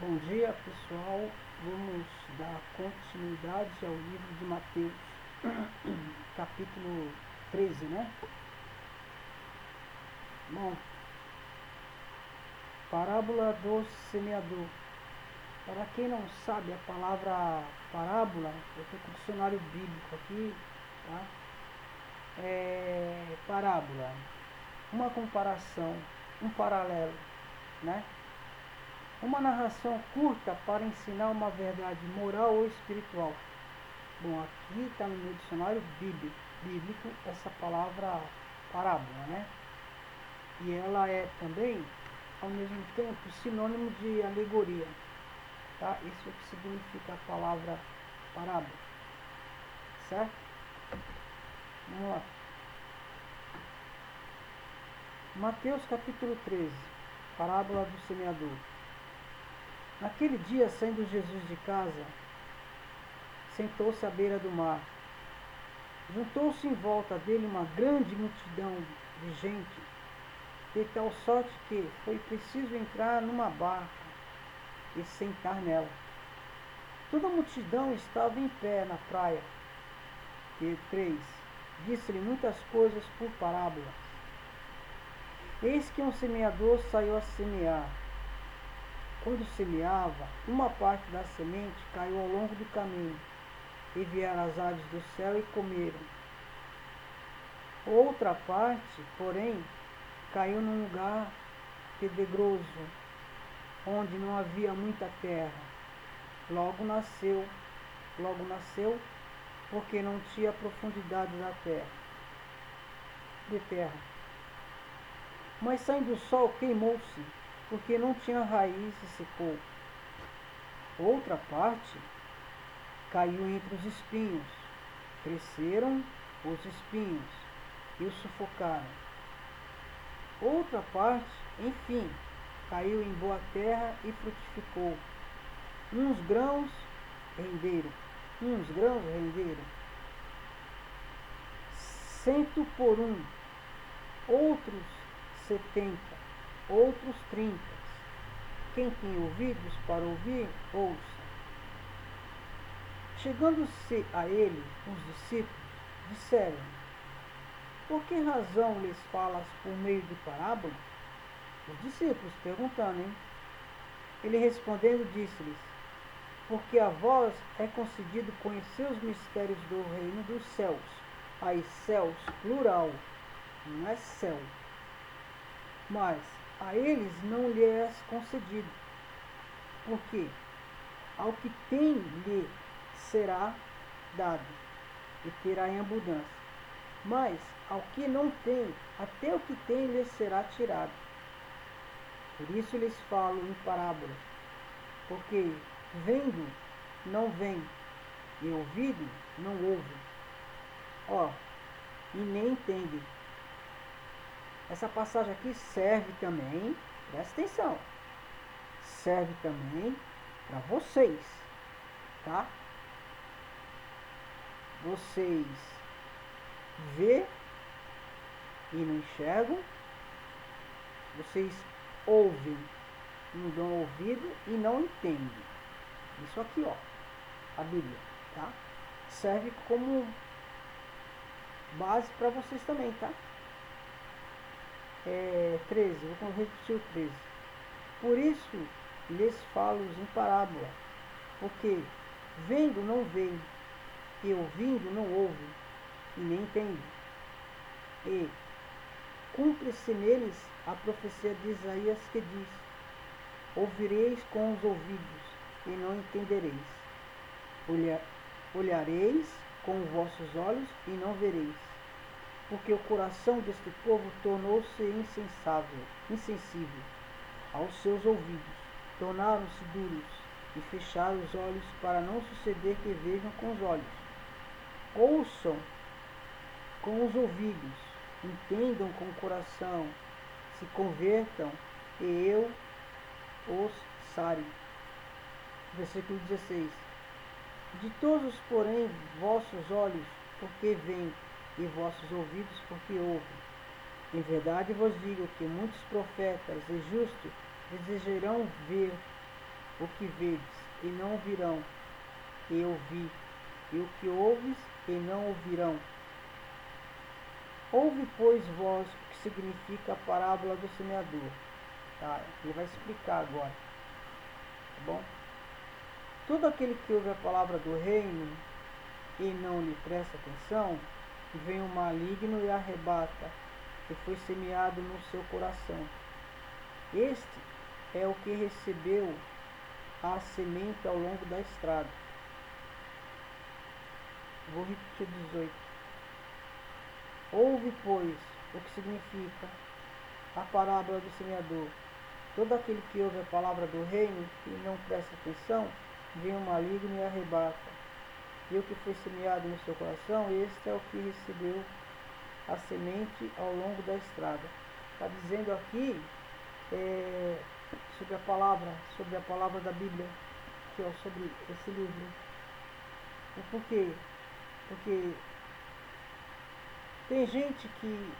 Bom dia, pessoal. Vamos dar continuidade ao livro de Mateus, capítulo 13, né? Bom, parábola do semeador. Para quem não sabe a palavra parábola, eu estou com o dicionário bíblico aqui, tá? Parábola, uma comparação, um paralelo, né? Uma narração curta para ensinar uma verdade moral ou espiritual. Bom, aqui está no meu dicionário bíblico essa palavra parábola, né? E ela é também, ao mesmo tempo, sinônimo de alegoria, tá? Isso é o que significa a palavra parábola, certo? Vamos lá. Mateus capítulo 13, parábola do semeador. Naquele dia, saindo Jesus de casa, sentou-se à beira do mar. Juntou-se em volta dele uma grande multidão de gente, de tal sorte que foi preciso entrar numa barca e sentar nela. Toda a multidão estava em pé na praia. E 3. Disse-lhe muitas coisas por parábolas. Eis que um semeador saiu a semear. Quando semeava, uma parte da semente caiu ao longo do caminho, e vieram as aves do céu e comeram. Outra parte, porém, caiu num lugar pedregoso, onde não havia muita terra. Logo nasceu, porque não tinha profundidade de terra. Mas saindo o sol, queimou-se, porque não tinha raiz e secou. Outra parte caiu entre os espinhos. Cresceram os espinhos e o sufocaram. Outra parte, enfim, caiu em boa terra e frutificou. Uns grãos renderam, 100 por um, outros 70, outros 30. Quem tem ouvidos para ouvir, ouça. Chegando-se a ele, os discípulos disseram: por que razão lhes falas por meio de parábola? Os discípulos perguntando, hein? Ele respondendo disse-lhes: porque a vós é concedido conhecer os mistérios do reino dos céus. Aí céus, plural, não é céu. Mas a eles não lhe é concedido. Porque ao que tem lhe será dado, e terá em abundância. Mas ao que não tem, até o que tem lhe será tirado. Por isso lhes falo em parábolas, porque vendo não veem, e ouvido não ouvem, e nem entendem. Essa passagem aqui serve também, presta atenção, serve também para vocês, tá? Vocês vê e não enxergam, vocês ouvem, não dão ouvido e não entendem. Isso aqui, a Bíblia, tá? Serve como base para vocês também, tá? 13, vou repetir o 13. Por isso lhes falo em parábola, porque vendo não veem, e ouvindo não ouvem, e nem entendem. E cumpre-se neles a profecia de Isaías que diz: ouvireis com os ouvidos, e não entendereis. Olhareis com os vossos olhos, e não vereis. Porque o coração deste povo tornou-se insensível aos seus ouvidos, tornaram-se duros, e fecharam os olhos, para não suceder que vejam com os olhos, ouçam com os ouvidos, entendam com o coração, se convertam, e eu os sare. Versículo 16. Ditosos, porém, vossos olhos, porque veem, e vossos ouvidos, porque ouvem. Em verdade vos digo que muitos profetas e justos desejarão ver o que vedes e não ouvirão, e ouvi, e o que ouves e não ouvirão. Ouve, pois, vós o que significa a parábola do semeador. Tá? Ele vai explicar agora. Tá bom? Todo aquele que ouve a palavra do reino e não lhe presta atenção, vem o maligno e arrebata, que foi semeado no seu coração. Este é o que recebeu a semente ao longo da estrada. Vou repetir o 18. Ouve, pois, o que significa a parábola do semeador. Todo aquele que ouve a palavra do reino e não presta atenção, vem o maligno e arrebata. E o que foi semeado no seu coração, este é o que recebeu a semente ao longo da estrada. Está dizendo aqui sobre a palavra da Bíblia, que é sobre esse livro. O porquê? Porque tem gente que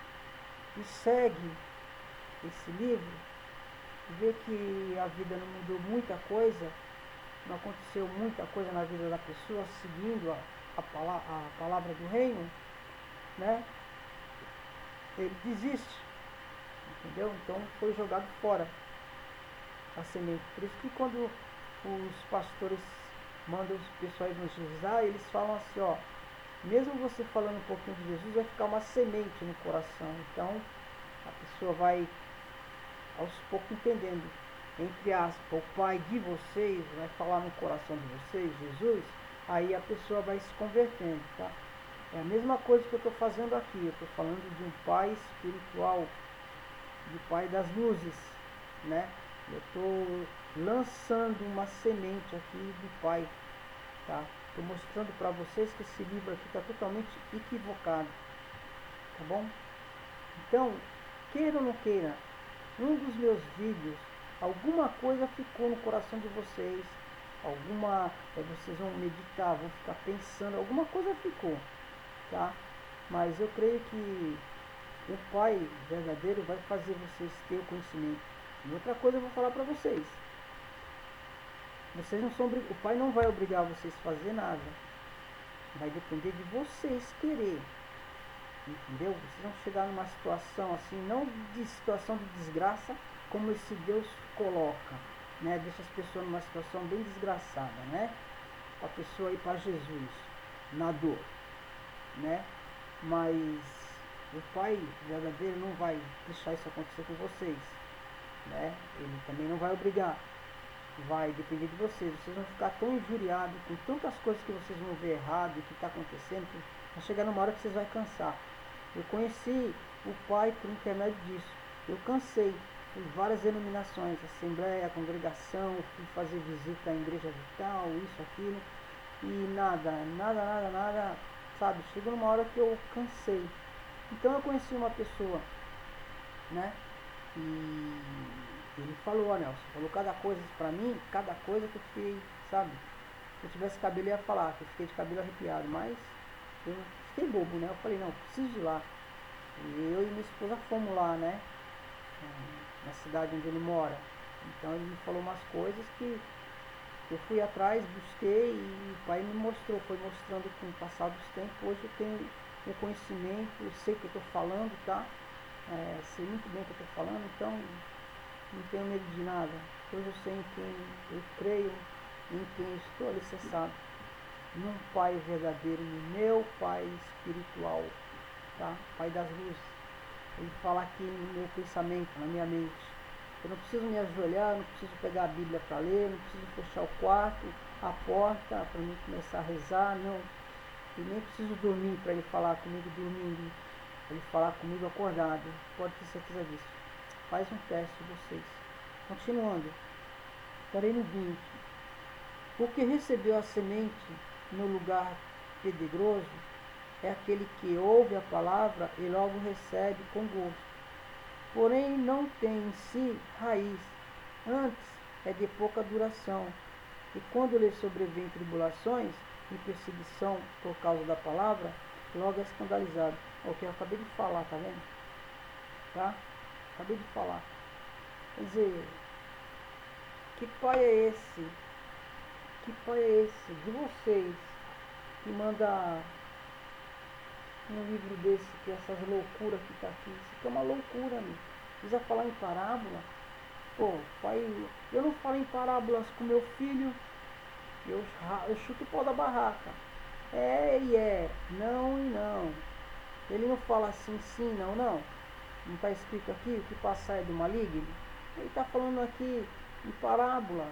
segue esse livro, vê que a vida não mudou muita coisa, não aconteceu muita coisa na vida da pessoa seguindo a palavra do reino, né? Ele desiste, entendeu? Então foi jogado fora a semente. Por isso que quando os pastores mandam o pessoal evangelizar, eles falam assim, ó, mesmo você falando um pouquinho de Jesus, vai ficar uma semente no coração. Então a pessoa vai aos poucos entendendo, entre aspas, o Pai de vocês vai falar no coração de vocês, Jesus, aí a pessoa vai se convertendo, tá? É a mesma coisa que eu estou fazendo aqui, eu estou falando de um Pai espiritual, de Pai das luzes, né? Eu estou lançando uma semente aqui do Pai, tá? Estou mostrando para vocês que esse livro aqui está totalmente equivocado, tá bom? Então, queira ou não queira, um dos meus vídeos, alguma coisa ficou no coração de vocês, vocês vão meditar, vão ficar pensando, alguma coisa ficou, tá? Mas eu creio que o Pai verdadeiro vai fazer vocês ter o conhecimento. E outra coisa eu vou falar para vocês. Vocês não são, o Pai não vai obrigar vocês a fazer nada. Vai depender de vocês querer. Entendeu? Vocês vão chegar numa situação assim, não de situação de desgraça, como esse Deus coloca, né? Deixa as pessoas numa situação bem desgraçada, né? A pessoa ir para Jesus, na dor, né? Mas o Pai verdadeiro não vai deixar isso acontecer com vocês, né? Ele também não vai obrigar. Vai depender de vocês. Vocês vão ficar tão injuriados com tantas coisas que vocês vão ver errado e que está acontecendo, que vai chegar numa hora que vocês vão cansar. Eu conheci o Pai por intermédio disso. Eu cansei por várias denominações, assembleia, congregação, fui fazer visita em igreja vital, isso, aquilo, e nada, sabe? Chegou numa hora que eu cansei. Então eu conheci uma pessoa, né? E ele falou, ó, Nelson, falou cada coisa pra mim, cada coisa que eu fiquei, sabe? Se eu tivesse cabelo eu ia falar, que eu fiquei de cabelo arrepiado, mas eu fiquei bobo, né? Eu falei, não, preciso ir lá. E eu e minha esposa fomos lá, né? Na cidade onde ele mora. Então ele me falou umas coisas que eu fui atrás, busquei e o Pai me mostrou, foi mostrando com o passar dos tempos. Hoje eu tenho o conhecimento, eu sei o que eu estou falando, tá? Sei muito bem o que eu estou falando, então não tenho medo de nada. Hoje eu sei em quem eu creio, em quem estou alicerçado. Num Pai verdadeiro, no meu Pai espiritual, tá? Pai das luzes. Ele fala aqui no meu pensamento, na minha mente. Eu não preciso me ajoelhar, não preciso pegar a Bíblia para ler, não preciso fechar o quarto, a porta para mim começar a rezar, não. E nem preciso dormir para ele falar comigo dormindo, para ele falar comigo acordado. Pode ter certeza disso. Faz um teste vocês. Continuando. Estarei no 20. O que recebeu a semente no lugar pedregoso é aquele que ouve a palavra e logo recebe com gosto. Porém não tem em si raiz, antes é de pouca duração. E quando lhe sobrevêm tribulações e perseguição por causa da palavra, logo é escandalizado. O que eu acabei de falar, tá vendo? Tá? Acabei de falar. Quer dizer, Que pai é esse? Que pai é esse de vocês que manda um livro desse, que é essas loucuras que tá aqui? Isso aqui é uma loucura, meu. Precisa falar em parábola? Pô, pai, eu não falo em parábolas com meu filho, eu chuto o pau da barraca. É e é, não e não. Ele não fala assim, sim, não, não. Não está escrito aqui, o que passar é do maligno? Ele está falando aqui em parábola.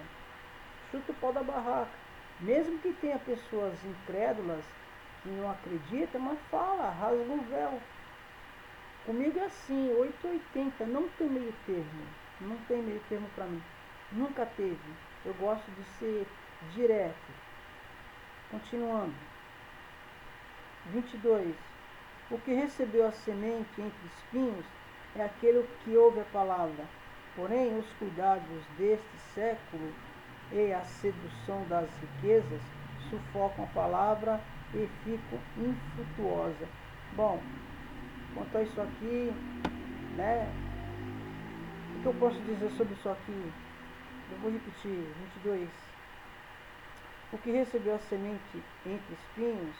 Chuta o pau da barraca. Mesmo que tenha pessoas incrédulas que não acreditam, mas fala, rasga o véu. Comigo é assim, 880, não tem meio termo. Não tem meio termo para mim. Nunca teve. Eu gosto de ser direto. Continuando. 22. O que recebeu a semente entre espinhos é aquele que ouve a palavra. Porém, os cuidados deste século e a sedução das riquezas sufocam a palavra e ficam infrutuosa. Bom, quanto a isso aqui, né? O que eu posso dizer sobre isso aqui? Eu vou repetir, 22. O que recebeu a semente entre espinhos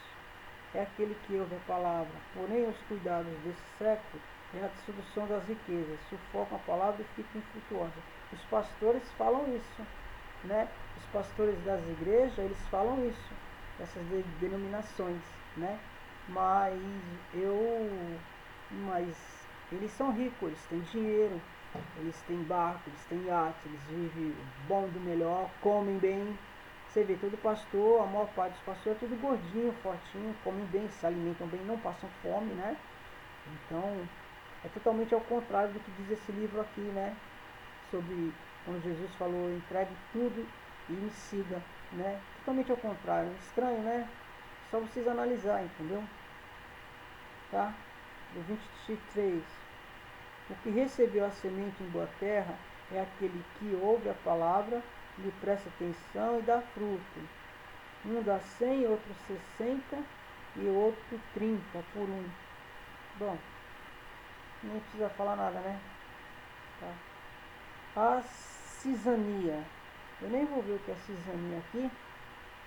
é aquele que ouve a palavra. Porém, os cuidados desse século é a sedução das riquezas, sufocam a palavra e ficam infrutuosa. Os pastores falam isso, né? Os pastores das igrejas, eles falam isso, essas denominações, né? Mas mas eles são ricos, eles têm dinheiro, eles têm barco, eles têm iate, eles vivem bom do melhor, comem bem. Você vê, todo pastor, a maior parte dos pastores é tudo gordinho, fortinho, comem bem, se alimentam bem, não passam fome, né? Então, é totalmente ao contrário do que diz esse livro aqui, né? Sobre quando Jesus falou, entregue tudo e me siga, né? Totalmente ao contrário. Estranho, né? Só vocês analisar, entendeu? Tá? Do 23. O que recebeu a semente em boa terra é aquele que ouve a palavra, lhe presta atenção e dá fruto. Um dá 100, outro 60 e outro 30 por um. Bom, nem precisa falar nada, né? Tá? A cisania. Eu nem vou ver o que é cisania aqui,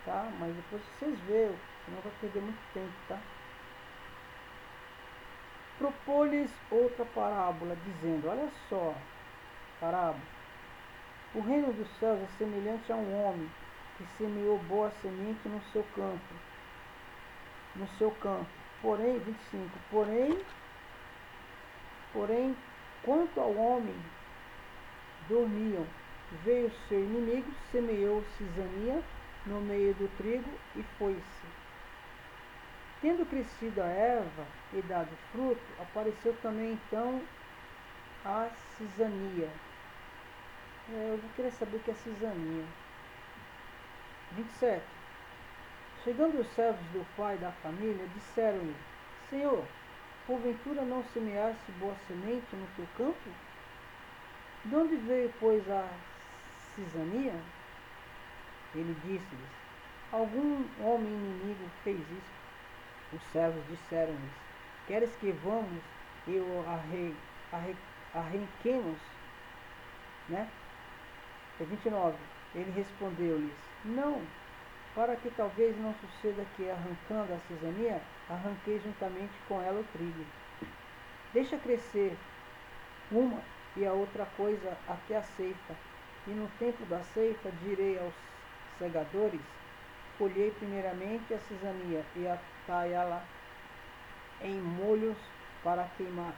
tá? Mas depois vocês veem, senão vai perder muito tempo, tá? Propôs-lhes outra parábola, dizendo, olha só, parábola. O reino dos céus é semelhante a um homem que semeou boa semente no seu campo. No seu campo. Porém, 25. Porém, quanto ao homem, dormiam. Veio seu inimigo, semeou cisania no meio do trigo e foi-se. Tendo crescido a erva e dado fruto, apareceu também então a cisania. Eu vou querer saber o que é cisania. 27. Chegando os servos do pai da família, disseram-lhe, Senhor, porventura não semeaste boa semente no teu campo? De onde veio, pois, a cisania? Ele disse-lhes, algum homem inimigo fez isso. Os servos disseram-lhes, queres que vamos e o arranquemos? Né? 29. Ele respondeu-lhes, não, para que talvez não suceda que, arrancando a cisania, arranquei juntamente com ela o trigo. Deixa crescer uma e a outra coisa até a ceifa, e no tempo da ceifa direi aos segadores, colhei primeiramente a cisania e atai-la em molhos para queimar.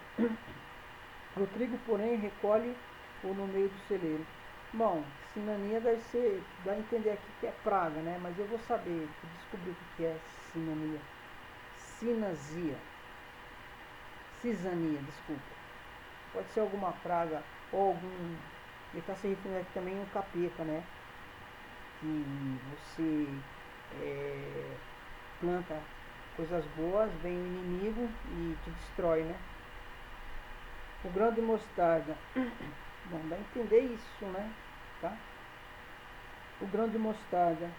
O trigo, porém, recolhe-o no meio do celeiro. Bom, sinania dá a entender aqui que é praga, né? Mas eu vou saber, descobrir o que é sinania. Cisania, desculpa. Pode ser alguma praga ou algum... Ele está se referindo aqui também um capeta, né? Que você planta coisas boas, vem o inimigo e te destrói, né? O grão de mostarda. Bom, dá a entender isso, né? Tá? O grão de mostarda.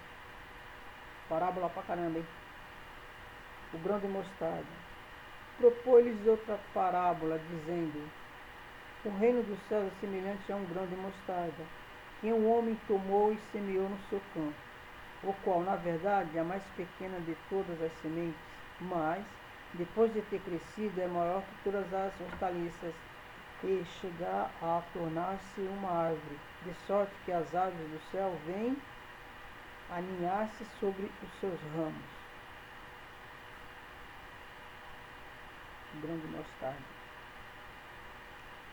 Parábola pra caramba, hein? O grão de mostarda. Propôs-lhes outra parábola, dizendo, o reino dos céus é semelhante a um grão de mostarda, que um homem tomou e semeou no seu campo, o qual, na verdade, é a mais pequena de todas as sementes, mas, depois de ter crescido, é maior que todas as hortaliças e chegar a tornar-se uma árvore, de sorte que as aves do céu vêm aninhar-se sobre os seus ramos. Grão de mostarda.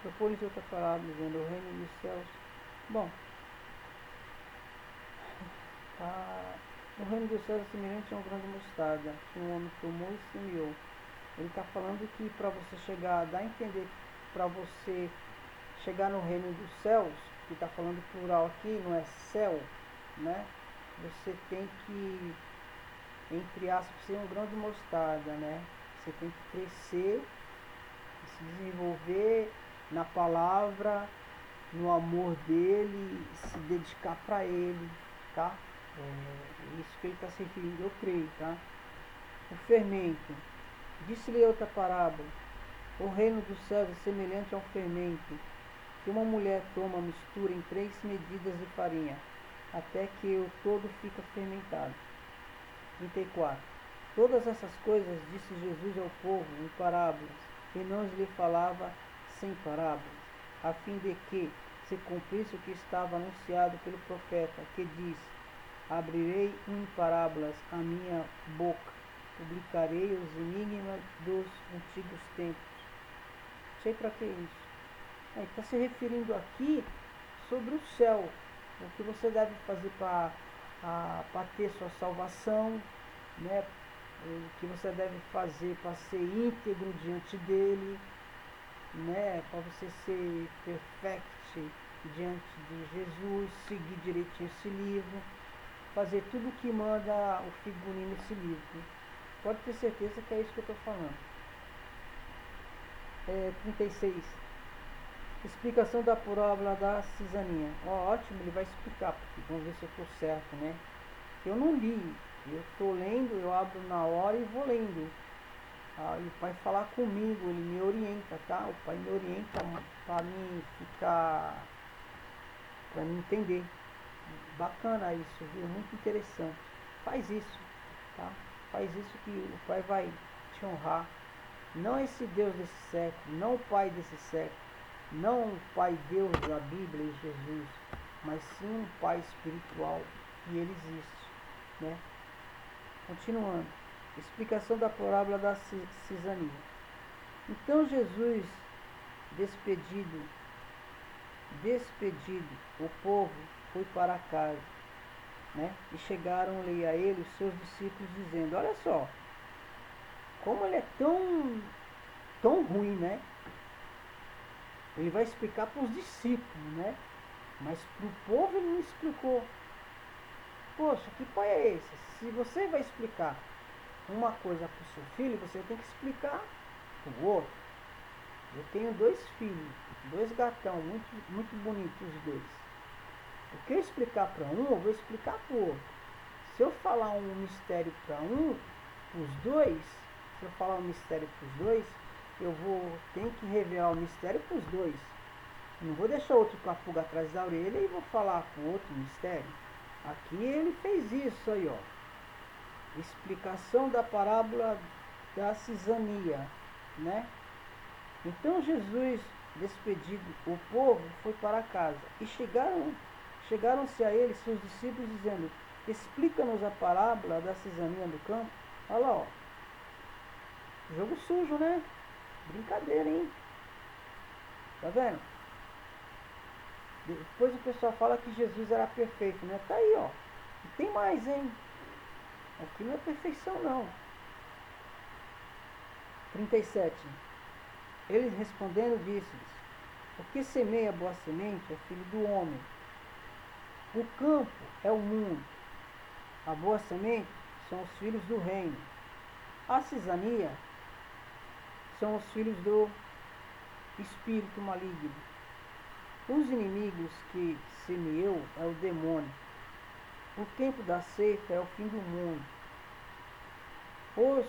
Propõe outra palavra dizendo o reino dos céus. Bom, o reino dos céus é semelhante a um grão de mostarda, que um homem tomou e semeou. Ele está falando que para você chegar, dá a entender, para você chegar no reino dos céus, que está falando plural aqui, não é céu, né? Você tem que, entre aspas, ser um grão de mostarda, né? Você tem que crescer, se desenvolver na palavra, no amor dele, se dedicar para ele, tá? É isso que ele está se referindo, eu creio, tá? O fermento. Disse-lhe outra parábola: o reino dos céus é semelhante a um fermento, que uma mulher toma, mistura em 3 medidas de farinha, até que o todo fica fermentado. 34. Todas essas coisas disse Jesus ao povo em parábolas, e não lhe falava sem parábolas, a fim de que se cumprisse o que estava anunciado pelo profeta, que diz: abrirei em parábolas a minha boca, publicarei os enigmas dos antigos tempos. Sei para que isso. Está se referindo aqui sobre o céu, o que você deve fazer para ter sua salvação, né? O que você deve fazer para ser íntegro diante dele, né? Para você ser perfeito diante de Jesus, seguir direitinho esse livro, fazer tudo o que manda o figurino nesse livro. Pode ter certeza que é isso que eu estou falando. 36. Explicação da parábola da cizaninha. Ótimo, ele vai explicar, porque vamos ver se eu estou certo, né? Eu não li, eu estou lendo, eu abro na hora e vou lendo. E o pai falar comigo, ele me orienta, tá? O pai me orienta para mim ficar, para mim entender. Bacana isso, viu? Muito interessante. Faz isso, tá? Faz isso que o pai vai te honrar. Não esse Deus desse século, não o pai desse século, não o pai Deus da Bíblia e Jesus, mas sim um pai espiritual, e ele existe, né? Continuando. Explicação da parábola da cisania. Então Jesus, despedido, o povo foi para casa, né? E chegaram-lhe a ele os seus discípulos dizendo: olha só, como ele é tão ruim, né? Ele vai explicar para os discípulos, né? Mas para o povo ele não explicou. Poxa, que pai é esse? Se você vai explicar uma coisa para o seu filho, você tem que explicar para o outro. Eu tenho 2 filhos, 2 gatão, muito bonitos os 2. O que eu explicar para um, eu vou explicar para o outro. Se eu falar um mistério para os 2, se eu falar um mistério para os 2, tenho que revelar o mistério para os 2. Não vou deixar outro com a pulga atrás da orelha e vou falar para o outro mistério. Aqui ele fez isso aí, ó. Explicação da parábola da cisania, né? Então Jesus, despedido o povo, foi para casa. E chegaram-se a ele seus discípulos dizendo: explica-nos a parábola da cisania do campo. Olha lá, ó. Jogo sujo, né? Brincadeira, hein? Tá vendo? Depois o pessoal fala que Jesus era perfeito, né? Tá aí, ó. E tem mais, hein? Aqui não é perfeição, não. 37. Eles respondendo, disse-lhes: o que semeia boa semente é filho do homem. O campo é o mundo. A boa semente são os filhos do reino. A cisania são os filhos do espírito maligno. Os inimigos que semeou é o demônio. O tempo da ceifa é o fim do mundo. Os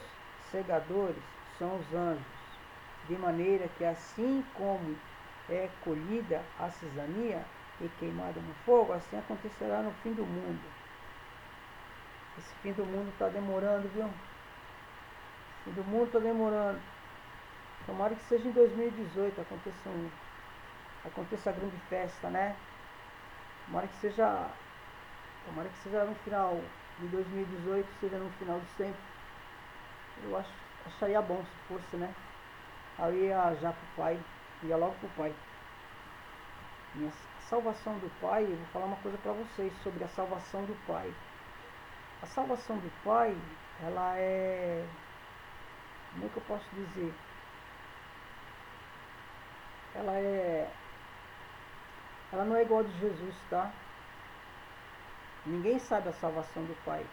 segadores são os anjos, de maneira que assim como é colhida a cisania, e queimada no fogo, assim acontecerá no fim do mundo. Esse fim do mundo está demorando, viu? O fim do mundo está demorando. Tomara que seja em 2018, aconteça a grande festa, né? Tomara que seja no final de 2018, seja no final de sempre. Acharia bom se fosse, né? Aí ia já pro pai, ia logo pro pai. E a salvação do pai, eu vou falar uma coisa para vocês sobre a salvação do pai. A salvação do pai, ela é, como é que eu posso dizer? Ela não é igual a de Jesus, tá? Ninguém sabe a salvação do pai.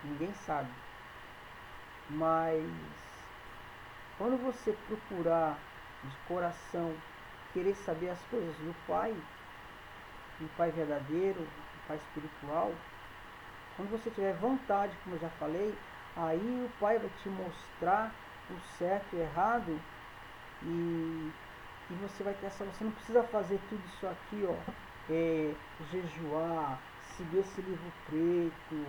Ninguém sabe. Mas quando você procurar de coração querer saber as coisas do Pai, do Pai verdadeiro, do Pai espiritual, quando você tiver vontade, como eu já falei, aí o Pai vai te mostrar o certo e o errado e você vai ter essa. Você não precisa fazer tudo isso aqui, ó, jejuar, seguir esse livro preto,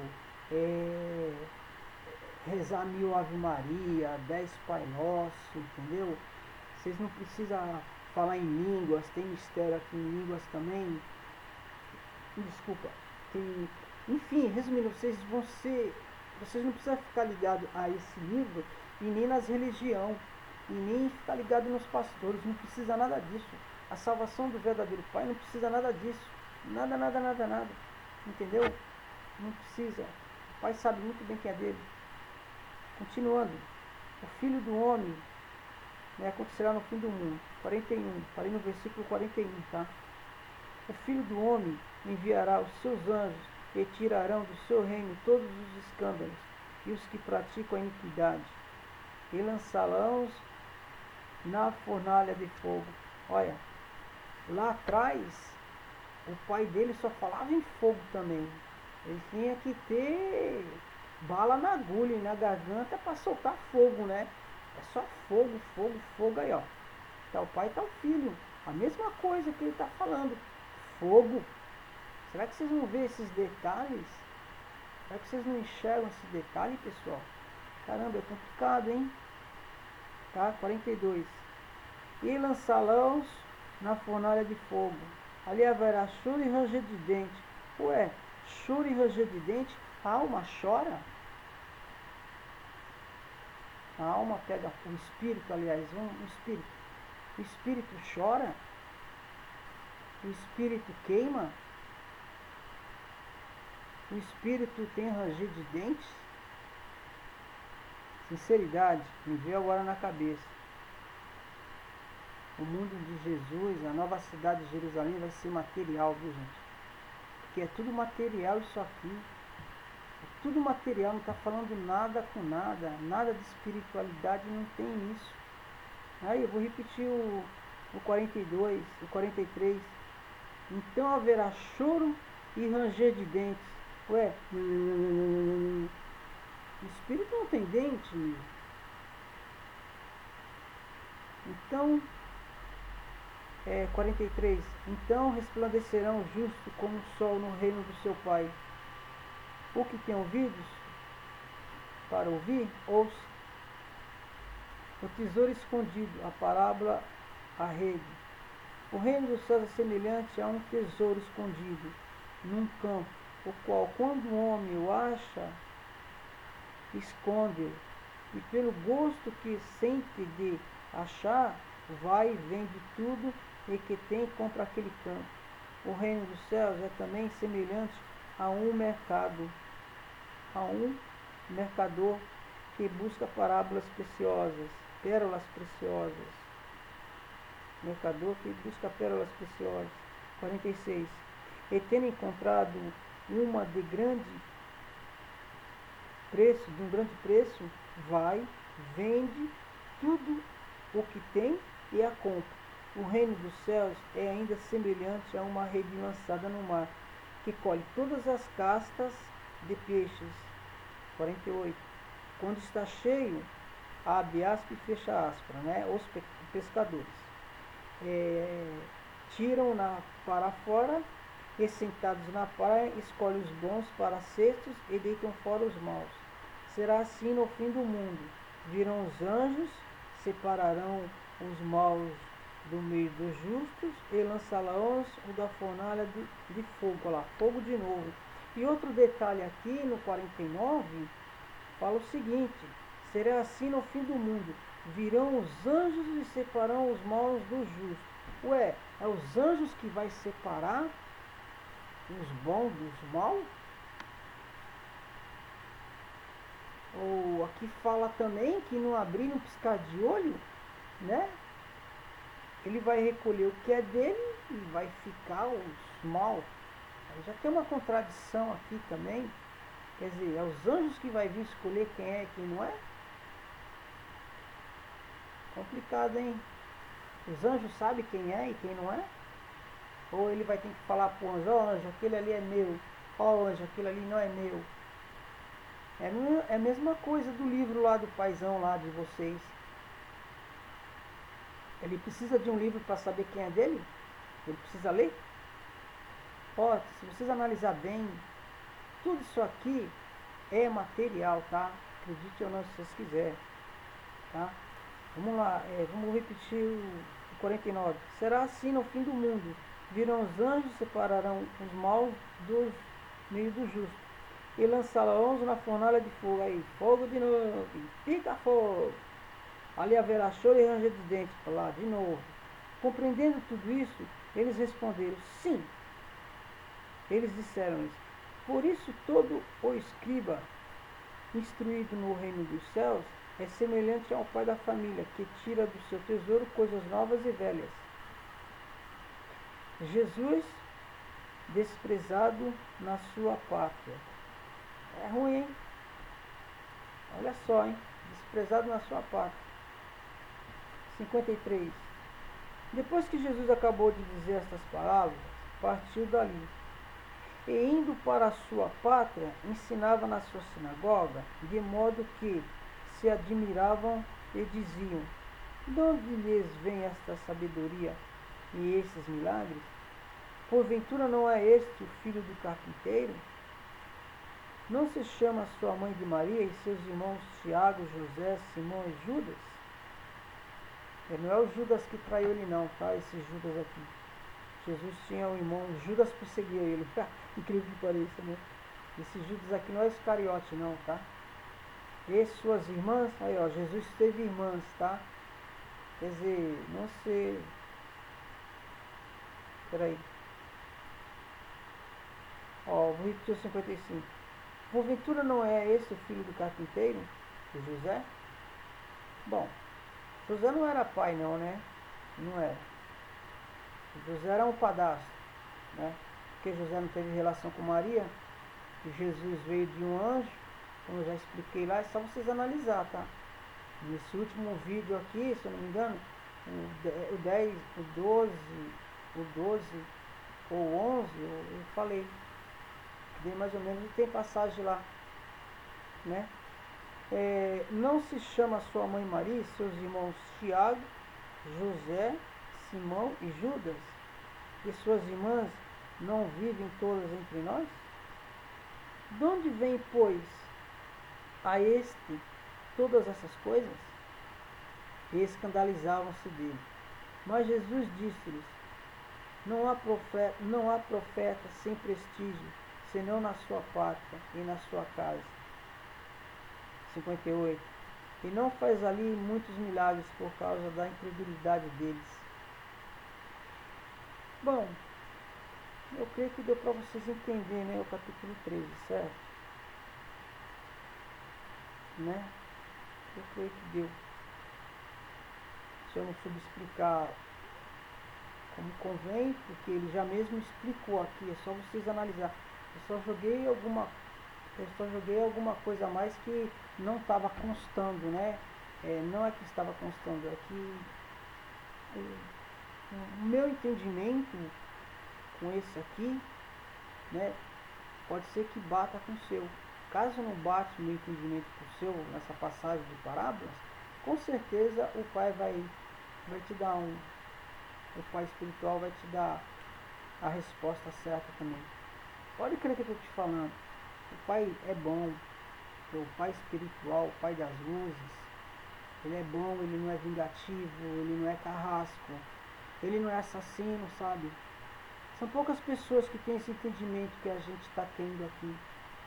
rezar 1000 Ave Maria, 10 Pai Nosso, entendeu? Vocês não precisam falar em línguas, tem mistério aqui em línguas também. Desculpa. Enfim, resumindo, vocês não precisam ficar ligados a esse livro e nem nas religiões, e nem ficar ligado nos pastores, não precisa nada disso. A salvação do verdadeiro Pai não precisa nada disso. Nada, nada, nada, nada. Entendeu? Não precisa. O Pai sabe muito bem quem é dele. Continuando, o Filho do Homem, né, acontecerá no fim do mundo. 41, parei no versículo 41, tá? O Filho do Homem enviará os seus anjos e tirarão do seu reino todos os escândalos e os que praticam a iniquidade, e lançá-los na fornalha de fogo. Olha, lá atrás, o pai dele só falava em fogo também. Ele tinha que ter bala na agulha e na garganta para soltar fogo, né? É só fogo, fogo, fogo aí, ó. Tá o pai e tá o filho. A mesma coisa que ele está falando. Fogo. Será que vocês vão ver esses detalhes? Será que vocês não enxergam esse detalhe, pessoal? Caramba, é complicado, hein? Tá? 42. E lançá-los na fornalha de fogo. Ali haverá choro e ranger de dente. Ué, choro e ranger de dente? A alma chora? A alma pega o espírito, aliás, um espírito. O espírito chora? O espírito queima? O espírito tem ranger de dentes? Sinceridade, me veio agora na cabeça. O mundo de Jesus, a nova cidade de Jerusalém vai ser material, viu, gente? Porque é tudo material isso aqui. É tudo material, não está falando nada com nada. Nada de espiritualidade não tem nisso. Aí eu vou repetir o 42, o 43. Então haverá choro e ranger de dentes. Ué, o espírito não tem dente, meu. Então, 43. Então resplandecerão os justos como o sol no reino do seu Pai. O que tem ouvidos para ouvir, ouça. O tesouro escondido, a parábola, a rede. O reino dos céus é semelhante a um tesouro escondido num campo, o qual, quando o homem o acha, esconde-o, e pelo gosto que sente de achar, vai e vende tudo e que tem e compra aquele campo. O reino dos céus é também semelhante a um mercador que busca pérolas preciosas. Mercador que busca pérolas preciosas. 46. E tendo encontrado uma de um grande preço, vai, vende tudo o que tem e a compra. O reino dos céus é ainda semelhante a uma rede lançada no mar, que colhe todas as castas de peixes. 48. Quando está cheio, abre aspas e fecha aspas, né? Os pescadores. tiram para fora, e sentados na praia, escolhem os bons para cestos e deitam fora os maus. Será assim no fim do mundo. Virão os anjos, separarão os maus do meio dos justos e lançá-los da fornalha de fogo. Olha lá, fogo de novo. E outro detalhe aqui no 49, fala o seguinte: será assim no fim do mundo. Virão os anjos e separarão os maus dos justos. Ué, é os anjos que vai separar os bons dos maus? Ou aqui fala também que não abrir um piscar de olho, né? Ele vai recolher o que é dele e vai ficar os maus. Aí já tem uma contradição aqui também. Quer dizer, é os anjos que vai vir escolher quem é e quem não é? Complicado, hein? Os anjos sabem quem é e quem não é? Ou ele vai ter que falar para o anjo: ó anjo, aquele ali é meu. Ó anjo, aquele ali não é meu. É a mesma coisa do livro lá do paizão lá de vocês. Ele precisa de um livro para saber quem é dele? Ele precisa ler? Ó, se vocês analisar bem, tudo isso aqui é material, tá? Acredite ou não, se vocês quiserem, tá? Vamos lá, vamos repetir o 49. Será assim no fim do mundo. Virão os anjos, separarão os maus dos meio dos justos. E lançá-los na fornalha de fogo. Aí, fogo de novo. E pica fogo. Ali haverá choro e ranger de dentes. Lá, de novo. Compreendendo tudo isso, eles responderam: sim. Eles disseram isso. Por isso todo o escriba instruído no reino dos céus é semelhante ao pai da família, que tira do seu tesouro coisas novas e velhas. Jesus, desprezado na sua pátria. É ruim, hein? Olha só, hein? Desprezado na sua pátria. 53. Depois que Jesus acabou de dizer estas palavras, partiu dali. E indo para a sua pátria, ensinava na sua sinagoga, de modo que se admiravam e diziam: de onde lhes vem esta sabedoria e esses milagres? Porventura não é este o filho do carpinteiro? Não se chama sua mãe de Maria e seus irmãos Tiago, José, Simão e Judas? Não é o Judas que traiu ele não, tá? Esse Judas aqui. Jesus tinha um irmão, Judas perseguia ele. Incrível que pareça, né? Esse Judas aqui não é Iscariote não, tá? E suas irmãs, aí ó, Jesus teve irmãs, tá? Quer dizer, não sei. Peraí. Ó, vou repetir o 55. Porventura não é esse o filho do carpinteiro, de José? Bom, José não era pai não, né? Não era. José era um padrasto, né? Porque José não teve relação com Maria, e Jesus veio de um anjo, como eu já expliquei lá, é só vocês analisar, tá? Nesse último vídeo aqui, se eu não me engano, o 10, o 12 ou o 11, eu falei, dei mais ou menos, tem passagem lá, né? Não se chama sua mãe Maria e seus irmãos Tiago, José, Simão e Judas, e suas irmãs não vivem todas entre nós? De onde vem, pois, a este todas essas coisas? E escandalizavam-se dele. Mas Jesus disse-lhes: não há profeta sem prestígio, senão na sua pátria e na sua casa. 58. E não faz ali muitos milagres por causa da incredulidade deles. Bom, eu creio que deu para vocês entenderem, né, o capítulo 13, certo? Né? Eu creio que deu. Se eu não soube explicar como convém, porque ele já mesmo explicou aqui, é só vocês analisar. Eu só joguei alguma coisa a mais que não estava constando, né? Não é que estava constando, é que o meu entendimento com esse aqui, né, pode ser que bata com o seu. Caso não bate o meu entendimento com o seu nessa passagem de parábolas, com certeza o pai vai te dar o pai espiritual vai te dar a resposta certa também. Pode crer que eu estou te falando. O pai é bom, o pai espiritual, o pai das luzes. Ele é bom, ele não é vingativo, ele não é carrasco, ele não é assassino, sabe? São poucas pessoas que têm esse entendimento que a gente está tendo aqui,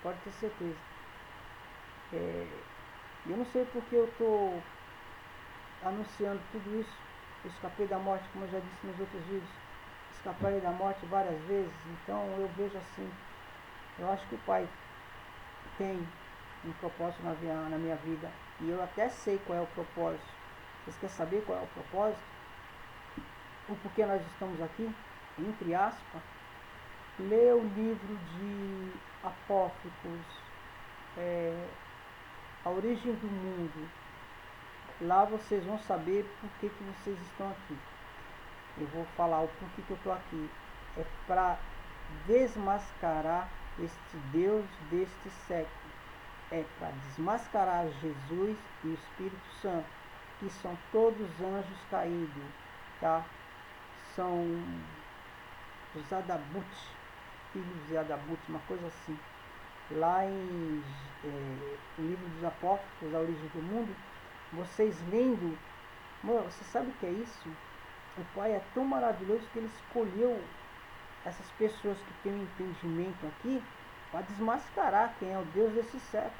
pode ter certeza. Eu não sei porque eu estou anunciando tudo isso. Eu escapei da morte, como eu já disse nos outros vídeos. Escapei da morte várias vezes, então eu vejo assim. Eu acho que o Pai tem um propósito na minha vida. E eu até sei qual é o propósito. Vocês querem saber qual é o propósito? O porquê nós estamos aqui? Entre aspas, lê o livro de Apócrifos, A Origem do Mundo. Lá vocês vão saber por que vocês estão aqui. Eu vou falar o porquê que eu estou aqui. É para desmascarar este Deus deste século. É para desmascarar Jesus e o Espírito Santo, que são todos anjos caídos, tá? São os Adabut, filhos de Adabut, uma coisa assim. Lá no livro dos Apócrifos, A Origem do Mundo, vocês lendo, mano, você sabe o que é isso? O Pai é tão maravilhoso que ele escolheu essas pessoas que têm um entendimento aqui para desmascarar quem é o Deus desse século.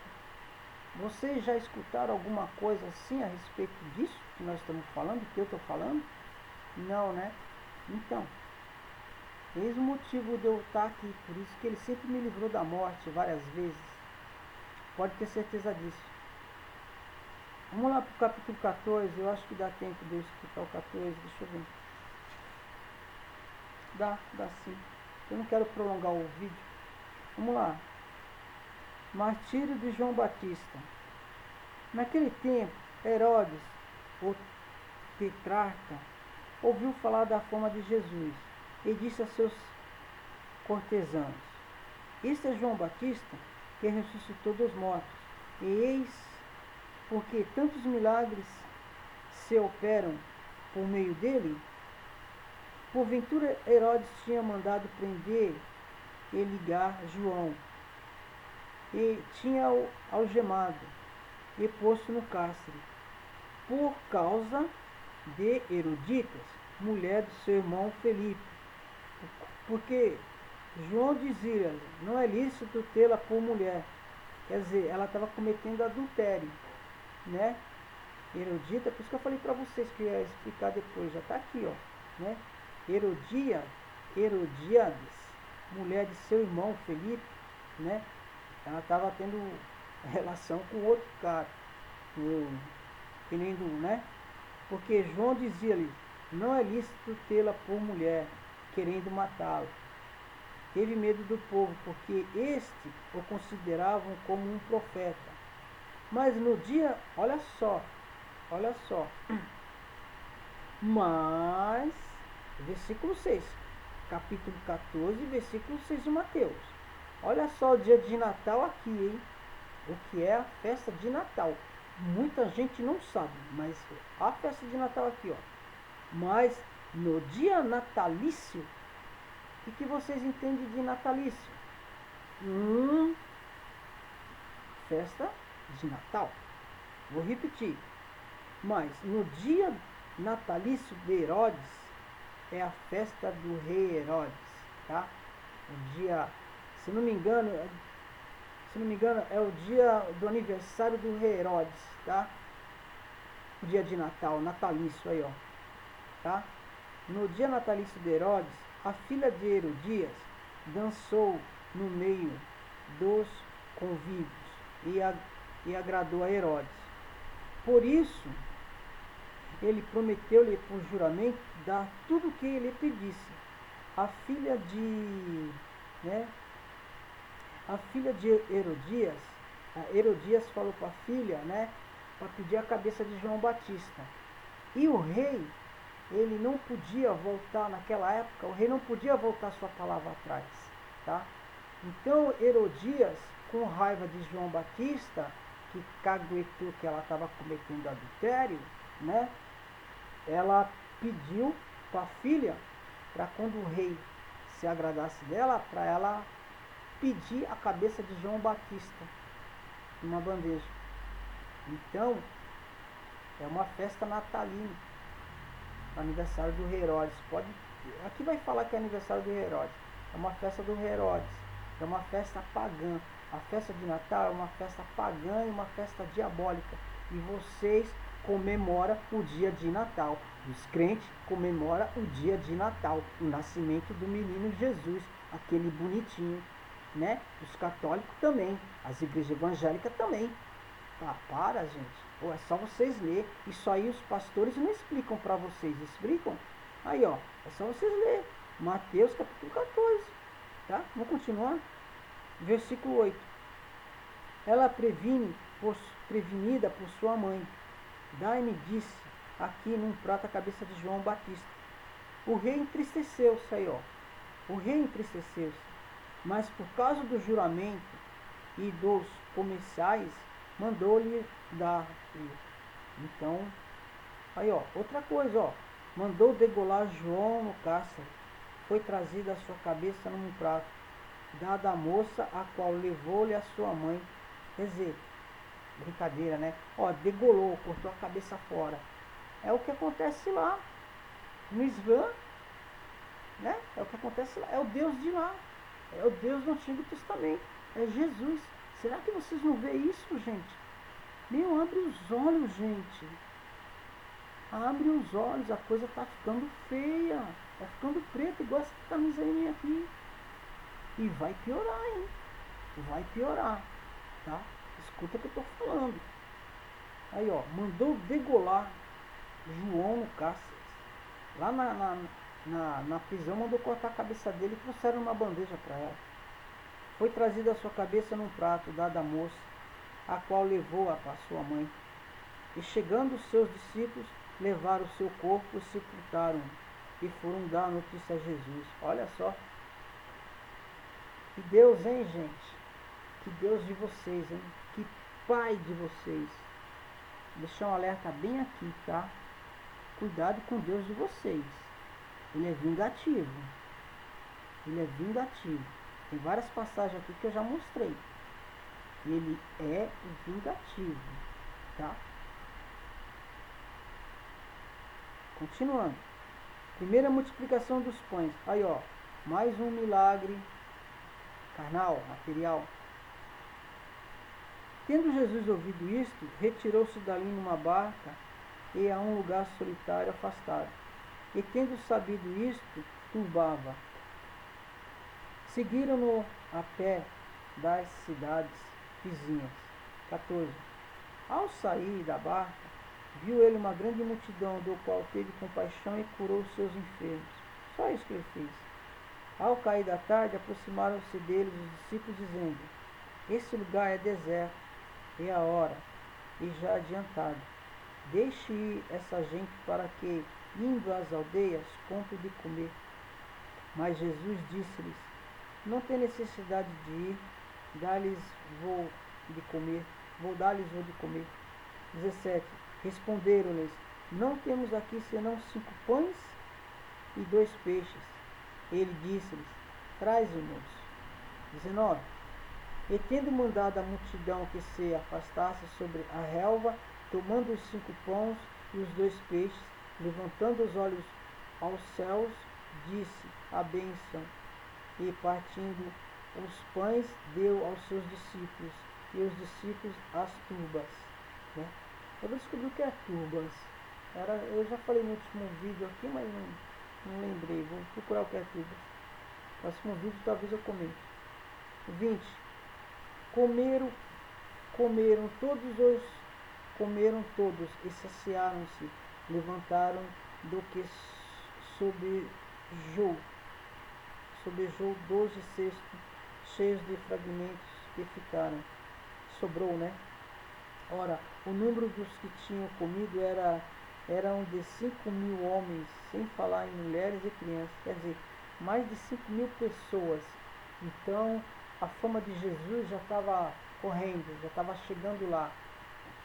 Vocês já escutaram alguma coisa assim a respeito disso que nós estamos falando, que eu estou falando? Não, né? Então, eis o motivo de eu estar aqui, por isso que ele sempre me livrou da morte várias vezes. Pode ter certeza disso. Vamos lá para o capítulo 14, eu acho que dá tempo de eu explicar o 14, deixa eu ver. Dá sim. Eu não quero prolongar o vídeo. Vamos lá. Martírio de João Batista. Naquele tempo, Herodes, o tetrarca, ouviu falar da fama de Jesus e disse a seus cortesanos: Este é João Batista, que ressuscitou dos mortos. E eis porque tantos milagres se operam por meio dele. Porventura Herodes tinha mandado prender e ligar João, e tinha-o algemado e posto no cárcere, por causa de Herodias, mulher do seu irmão Felipe, porque João dizia-lhe, não é lícito tê-la por mulher. Quer dizer, ela estava cometendo adultério, né? Herodita, por isso que eu falei para vocês que eu ia explicar depois, já está aqui, ó, né? Herodias, mulher de seu irmão Felipe, né? Ela estava tendo relação com outro cara, né? Porque João dizia-lhe, não é lícito tê-la por mulher, querendo matá-la. Teve medo do povo, porque este o consideravam como um profeta. Mas no dia, olha só, mas, versículo 6, capítulo 14, versículo 6 de Mateus. Olha só o dia de Natal aqui, hein? O que é a festa de Natal. Muita gente não sabe, mas a festa de Natal aqui, ó. Mas no dia natalício, o que vocês entendem de natalício? Festa de Natal. Vou repetir. Mas no dia natalício de Herodes, é a festa do rei Herodes, tá? O dia, se não me engano, é o dia do aniversário do rei Herodes, tá? O dia de Natal, natalício aí, ó, tá? No dia natalício de Herodes, a filha de Herodias dançou no meio dos convívios e agradou a Herodes. Por isso, ele prometeu-lhe por juramento dar tudo o que ele pedisse. A filha de Herodias falou para a filha, né, para pedir a cabeça de João Batista. E o rei, ele não podia voltar, naquela época, o rei não podia voltar sua palavra atrás, tá? Então Herodias, com raiva de João Batista, que caguetou que ela estava cometendo adultério, né? Ela pediu com a filha, para quando o rei se agradasse dela, para ela pedir a cabeça de João Batista numa bandeja. Então, é uma festa natalina, aniversário do Herodes. Aqui vai falar que é aniversário do Herodes. É uma festa do Herodes. É uma festa pagã. A festa de Natal é uma festa pagã e uma festa diabólica. E vocês comemoram o dia de Natal. Os crentes comemoram o dia de Natal, o nascimento do menino Jesus, aquele bonitinho, né? Os católicos também, as igrejas evangélicas também. Ah, para, gente. Ou é só vocês lerem. Isso aí os pastores não explicam para vocês. Explicam? Aí, ó. É só vocês lerem. Mateus capítulo 14. Tá? Vamos continuar. Versículo 8. Ela prevenida por sua mãe. Dai-me, disse, aqui num prato a cabeça de João Batista. O rei entristeceu-se aí, ó. O rei entristeceu-se. Mas por causa do juramento e dos comensais, mandou-lhe dar. Então, aí ó, outra coisa, ó. Mandou degolar João no cárcere. Foi trazida a sua cabeça num prato, dada à moça, a qual levou-lhe a sua mãe. Quer dizer, brincadeira, né? Ó, degolou, cortou a cabeça fora. É o que acontece lá no Islã, né? É o que acontece lá. É o Deus de lá. É o Deus do Antigo Testamento. É Jesus. Será que vocês não veem isso, gente? Meu, abre os olhos, gente. Abre os olhos, a coisa tá ficando feia. Tá ficando preta, igual essa camisa aí minha aqui. E vai piorar, hein? Vai piorar, tá? Escuta o que eu tô falando. Aí, ó, mandou degolar João no cárcere. Lá na prisão, mandou cortar a cabeça dele e trouxeram uma bandeja para ela. Foi trazida a sua cabeça num prato, dada à moça, a qual levou-a para sua mãe. E chegando os seus discípulos, levaram o seu corpo e sepultaram e foram dar a notícia a Jesus. Olha só. Que Deus, hein, gente? Que Deus de vocês, hein? Que Pai de vocês. Deixar um alerta bem aqui, tá? Cuidado com Deus de vocês. Ele é vingativo. Ele é vingativo. Tem várias passagens aqui que eu já mostrei. Ele é vingativo, tá? Continuando. Primeira multiplicação dos pães. Aí, ó. Mais um milagre carnal, material. Tendo Jesus ouvido isto, retirou-se dali numa barca e a um lugar solitário afastado. E tendo sabido isto, turbava. Seguiram-no a pé das cidades vizinhas. 14. Ao sair da barca, viu ele uma grande multidão, do qual teve compaixão e curou os seus enfermos. Só isso que ele fez. Ao cair da tarde, aproximaram-se deles os discípulos, dizendo: Esse lugar é deserto, e a hora, e já adiantado. Deixe ir essa gente para que, indo às aldeias, compre de comer. Mas Jesus disse-lhes: Não tem necessidade de ir, dar-lhes vou de comer. 17. Responderam-lhes: Não temos aqui senão 5 pães e 2 peixes. Ele disse-lhes: Traze-nos. 19. E tendo mandado a multidão que se afastasse sobre a relva, tomando os 5 pães e os 2 peixes, levantando os olhos aos céus, disse a bênção, e partindo os pães, deu aos seus discípulos, e os discípulos as turbas. Né? Eu vou descobrir o que é turbas. Eu já falei no último vídeo aqui, mas não lembrei. Vou procurar o que é turbas. No próximo vídeo talvez eu comente. 20. Comeram todos e saciaram-se, levantaram do que sobejou 12 cestos cheios de fragmentos que ficaram. Sobrou, né? Ora, o número dos que tinham comido eram de 5.000 homens, sem falar em mulheres e crianças. Quer dizer, mais de 5.000 pessoas. Então, a fama de Jesus já estava correndo, já estava chegando lá.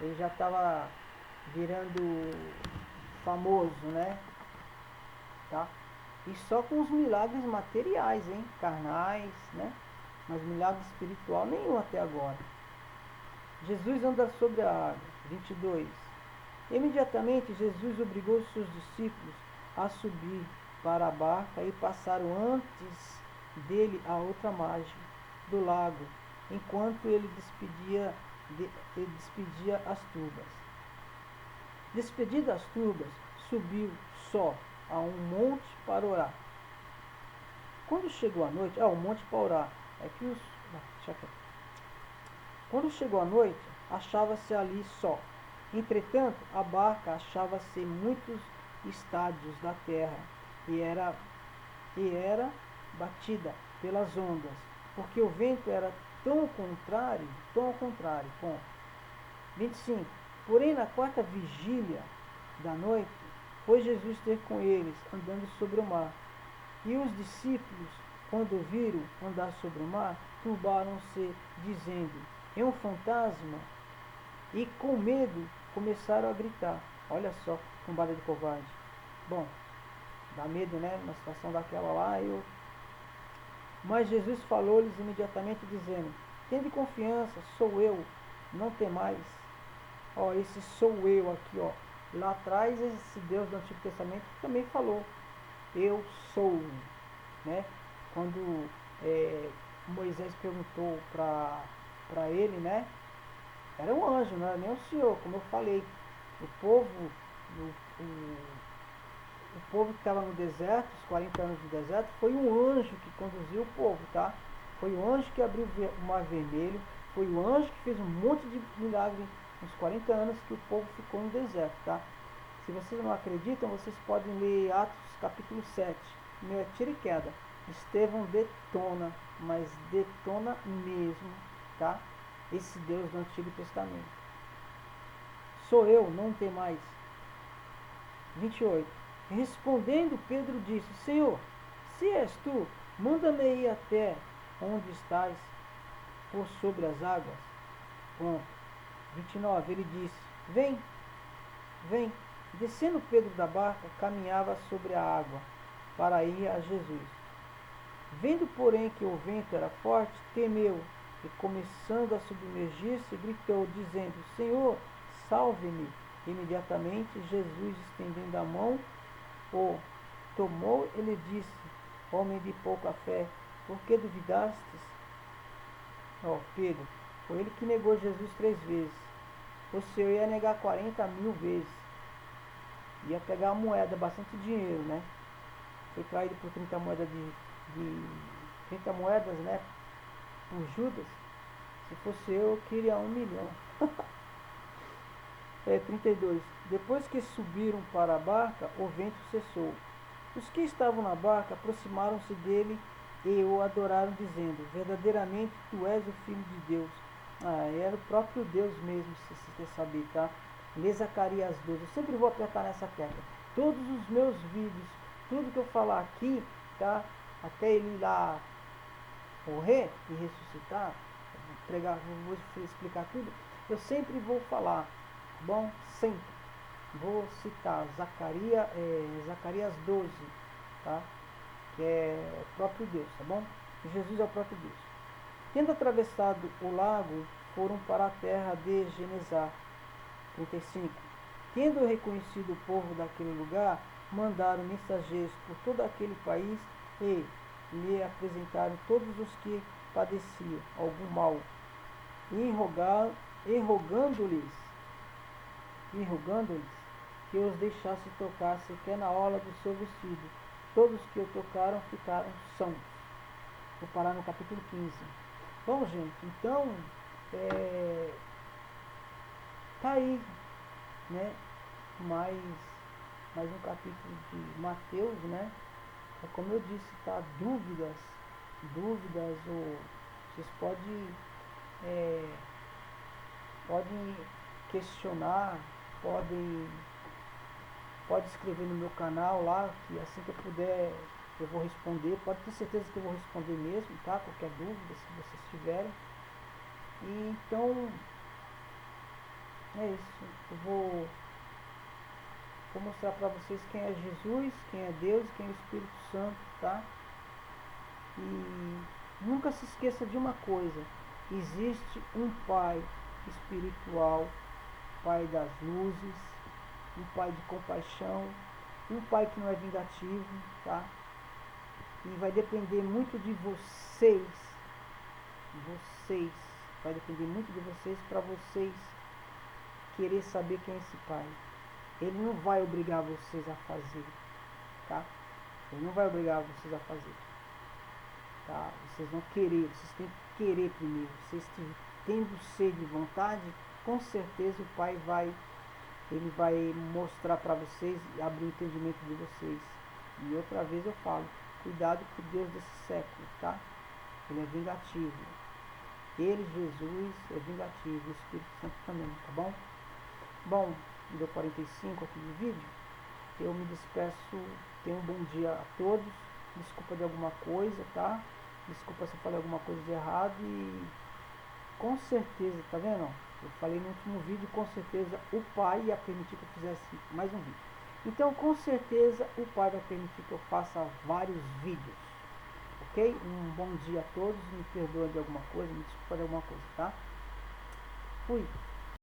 Ele já estava virando famoso, né? tá? E só com os milagres materiais, hein? Carnais, né? Mas milagre espiritual nenhum até agora. Jesus anda sobre a água. 22. Imediatamente Jesus obrigou os seus discípulos a subir para a barca e passaram antes dele a outra margem do lago, enquanto ele despedia as turbas. Despedidas as turbas, subiu só a um monte para orar. Quando chegou a noite, o monte para orar, é que os, quando chegou a noite, achava-se ali só. Entretanto, a barca achava-se em muitos estádios da terra e era batida pelas ondas, porque o vento era tão ao contrário. Ponto. 25. Porém, na quarta vigília da noite, foi Jesus ter com eles, andando sobre o mar. E os discípulos, quando viram andar sobre o mar, turbaram-se, dizendo: é um fantasma. E com medo começaram a gritar. Olha só, cambada de covarde. Bom, dá medo, né? Uma situação daquela lá. Mas Jesus falou-lhes imediatamente, dizendo: tende confiança, sou eu, não temais. Ó, esse sou eu aqui, ó. Lá atrás, esse Deus do Antigo Testamento também falou: eu sou, né? Quando Moisés perguntou para ele, né? Era um anjo, não era nem o Senhor, como eu falei. O povo, o povo que estava no deserto, os 40 anos do deserto, foi um anjo que conduziu o povo, tá? Foi o anjo que abriu o mar vermelho, foi o anjo que fez um monte de milagre nos 40 anos que o povo ficou no deserto, tá? Se vocês não acreditam, vocês podem ler Atos capítulo 7. Meu é tiro e queda. Estevão detona, mas detona mesmo, tá? Esse Deus do Antigo Testamento. Sou eu, não tem mais. 28. Respondendo, Pedro disse: Senhor, se és tu, manda-me ir até onde estás, por sobre as águas. Ponto. 29. Ele disse: Vem, vem. Descendo Pedro da barca, caminhava sobre a água para ir a Jesus. Vendo, porém, que o vento era forte, temeu e, começando a submergir-se, gritou, dizendo: Senhor, salve-me. Imediatamente Jesus, estendendo a mão, o tomou e lhe disse: homem de pouca fé, por que duvidastes? Pedro, foi ele que negou Jesus 3 vezes. O Senhor ia negar 40.000 vezes. Ia pegar a moeda, bastante dinheiro, né? Foi traído por 30 moedas de 30 moedas, né? Por Judas. Se fosse eu queria 1 milhão. 32. Depois que subiram para a barca, o vento cessou. Os que estavam na barca aproximaram-se dele e o adoraram, dizendo: verdadeiramente tu és o Filho de Deus. Era o próprio Deus mesmo, se você quer saber, tá? Lê Zacarias 12. Eu sempre vou apertar nessa tecla. Todos os meus vídeos, tudo que eu falar aqui, tá? Até ele ir lá morrer e ressuscitar, vou explicar tudo, eu sempre vou falar, tá bom? Sempre. Vou citar Zacarias 12, tá? Que é o próprio Deus, tá bom? Jesus é o próprio Deus. Tendo atravessado o lago, foram para a terra de Genezar. 35. Tendo reconhecido o povo daquele lugar, mandaram mensageiros por todo aquele país e lhe apresentaram todos os que padeciam algum mal, e rogando-lhes que os deixasse tocar sequer na orla do seu vestido. Todos que o tocaram ficaram sãos. Vou parar no capítulo 15. Bom, gente, então tá aí, né? Mais um capítulo de Mateus, né? Como eu disse, tá? Dúvidas, ou vocês podem questionar, pode escrever no meu canal lá, que assim que eu puder eu vou responder. Pode ter certeza que eu vou responder mesmo, tá? Qualquer dúvida, se vocês tiverem. E então é isso. Eu vou Vou mostrar para vocês quem é Jesus, quem é Deus, quem é o Espírito Santo, tá? E nunca se esqueça de uma coisa: existe um Pai espiritual, Pai das luzes, um Pai de compaixão, um Pai que não é vingativo, tá? E vai depender muito de vocês, vai depender muito de vocês para vocês querer saber quem é esse Pai. Ele não vai obrigar vocês a fazer, tá? Ele não vai obrigar vocês a fazer, tá? Vocês vão querer, vocês têm que querer primeiro. Vocês tendo sede e vontade, com certeza o Pai ele vai mostrar para vocês e abrir o entendimento de vocês. E outra vez eu falo, cuidado com o Deus desse século, tá? Ele é vingativo. Ele, Jesus, é vingativo. O Espírito Santo também, tá bom? Bom, deu 45 aqui de vídeo. Eu me despeço. Tenham um bom dia a todos. Desculpa de alguma coisa, tá? Desculpa se eu falei alguma coisa de errado. E com certeza, tá vendo? Eu falei no último vídeo, com certeza o Pai ia permitir que eu fizesse mais um vídeo. Então, com certeza, o Pai vai permitir que eu faça vários vídeos. Ok? Um bom dia a todos. Me perdoa de alguma coisa, me desculpa de alguma coisa, tá? Fui.